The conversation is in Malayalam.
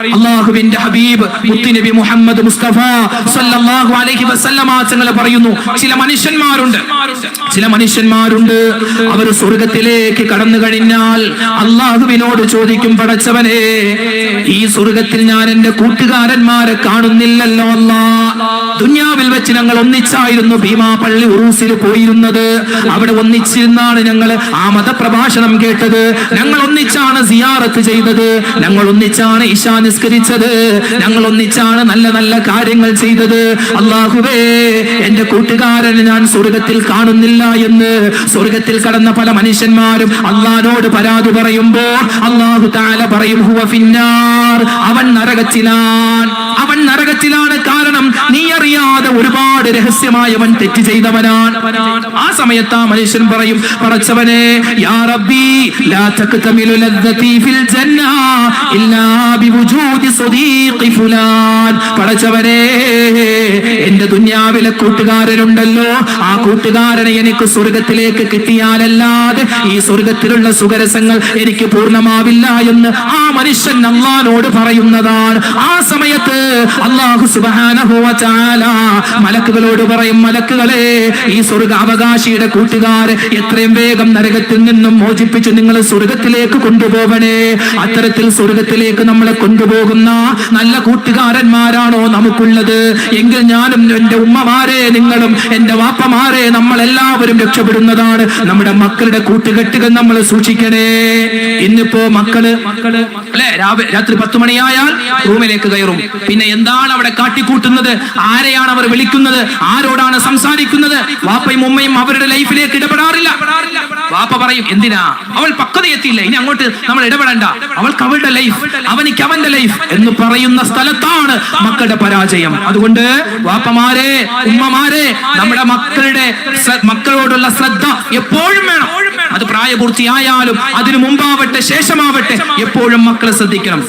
അല്ലാഹുവിന്റെ ഹബീബ് മുത്തുനബി മുഹമ്മദ് മുസ്തഫ സല്ലല്ലാഹു അലൈഹി വസല്ലമ തങ്ങൾ പറയുന്നു, ചില മനുഷ്യന്മാരുണ്ട് അവർ സ്വർഗ്ഗത്തിലേക്ക് കടന്നു കഴിഞ്ഞാൽ അല്ലാഹുവിനോട് ചോദിക്കും, പടച്ചവനെ, ഈ സ്വർഗ്ഗത്തിൽ ഞാൻ എന്റെ കൂട്ടുകാരന്മാരെ കാണുന്നില്ലല്ലോ അല്ലാഹ്. ദുനിയാവിൽ വെച്ച് ഞങ്ങൾ ഒന്നിച്ചായിരുന്നു ഭീമാ പള്ളി ഉറൂസിൽ പോയിരുന്നത്. അവിടെ ഒന്നിച്ചിരുന്നാണ് ഞങ്ങൾ ആ മതപ്രഭാഷണം കേട്ടത്, ഞങ്ങൾ ഒന്നിച്ചാണ് സിയാറത്ത് ചെയ്തത്, ഞങ്ങൾ ഒന്നിച്ചാണ് ഇശാ നിസ്കരിച്ചത്, ഞങ്ങൾ ഒന്നിച്ചാണ് നല്ല നല്ല കാര്യങ്ങൾ ചെയ്തത്. അല്ലാഹുവേ, എന്റെ കൂട്ടുകാരനെ ഞാൻ സ്വർഗ്ഗത്തിൽ കാണുന്നില്ല എന്ന് സ്വർഗ്ഗത്തിൽ കടന്ന പല മനുഷ്യന്മാരും അല്ലാഹുവോട് പരാതി പറയുമ്പോ അല്ലാഹു തആല പറയും, ഹുവ ഫിന്നാർ, അവൻ നരകത്തിലാണ്. കാരണം നീ അറിയാതെ ഒരുപാട് രഹസ്യമായി അവൻ തെറ്റ് ചെയ്തവനാണ്. ആ സമയത്ത് ആ മനുഷ്യൻ പറയും, പടച്ചവനെ, യാ റബ്ബി ലാ തക്തമിലു ലദ്ദതി ഫിൽ ജന്ന ഇല്ലാ ബിവുജൂദി സദീഖി ഫുലാൻ. പടച്ചവനെ, എന്റെ ദുനിയാവിലെ കൂട്ടുകാരനുണ്ടല്ലോ, ആ കൂട്ടുകാരനെ എനിക്ക് സ്വർഗ്ഗത്തിലേക്ക് കിട്ടിയാലല്ലാതെ ഈ സ്വർഗ്ഗത്തിലുള്ള സുഖരസങ്ങൾ എനിക്ക് പൂർണ്ണമാവില്ല എന്ന് ആ മനുഷ്യൻ അല്ലാഹുവോട് പറയുന്നതാണ്. ആ സമയത്ത് അല്ലാഹു സുബ്ഹാനഹു വ തആല മലക്കുകളോട് പറയും, മലക്കുകളെ, ഈ സ്വർഗ്ഗ അവകാശിയുടെ കൂട്ടുകാരെ എത്രയും വേഗം നരകത്തിൽ നിന്നും മോചിപ്പിച്ച് നിങ്ങൾ സ്വർഗ്ഗത്തിലേക്ക് കൊണ്ടുപോകണേ. അത്തരത്തിൽ സ്വർഗ്ഗത്തിലേക്ക് നമ്മളെ കൊണ്ടുപോകുന്ന നല്ല കൂട്ടുകാരന്മാരാണോ നമുക്കുള്ളത് എങ്കിൽ ഞാനും എന്റെ ഉമ്മമാരെ, നിങ്ങളും എന്റെ വാപ്പമാരെ, നമ്മളെല്ലാവരും രക്ഷപ്പെടുന്നതാണ്. നമ്മുടെ മക്കളുടെ കൂട്ടുകെട്ടുകൾ നമ്മൾ സൂക്ഷിക്കണേ. ഇന്നിപ്പോ മക്കള് അല്ലെ, രാത്രി 10 മണിയായാൽ റൂമിലേക്ക് കയറും. പിന്നെ എന്താണ് അവിടെ കാട്ടിക്കൂട്ടുന്നത്, ആരെയാണ് അവർ വിളിക്കുന്നത്, ആരോടാണ് സംസാരിക്കുന്നത്? വാപ്പയും ഉമ്മയും അവരുടെ ലൈഫിലേക്ക് ഇടപെടാറില്ല. വാപ്പ പറയും, എന്തിനാ, അവൾ പക്വതയെത്തിയില്ല, ഇനി അങ്ങോട്ട് നമ്മൾ ഇടപെടണ്ട, അവൾക്ക് അവളുടെ ലൈഫ്, അവനിക്ക് അവന്റെ ലൈഫ് എന്ന് പറയുന്ന സ്ഥലത്താണ് മക്കളുടെ പരാജയം. അതുകൊണ്ട് വാപ്പമാരെ, ഉമ്മമാരെ, നമ്മുടെ മക്കളോടുള്ള ശ്രദ്ധ എപ്പോഴും വേണം. അത് പ്രായപൂർത്തിയായാലും അതിനു മുമ്പാവട്ടെ ശേഷമാവട്ടെ എപ്പോഴും മക്കളെ ശ്രദ്ധിക്കണം.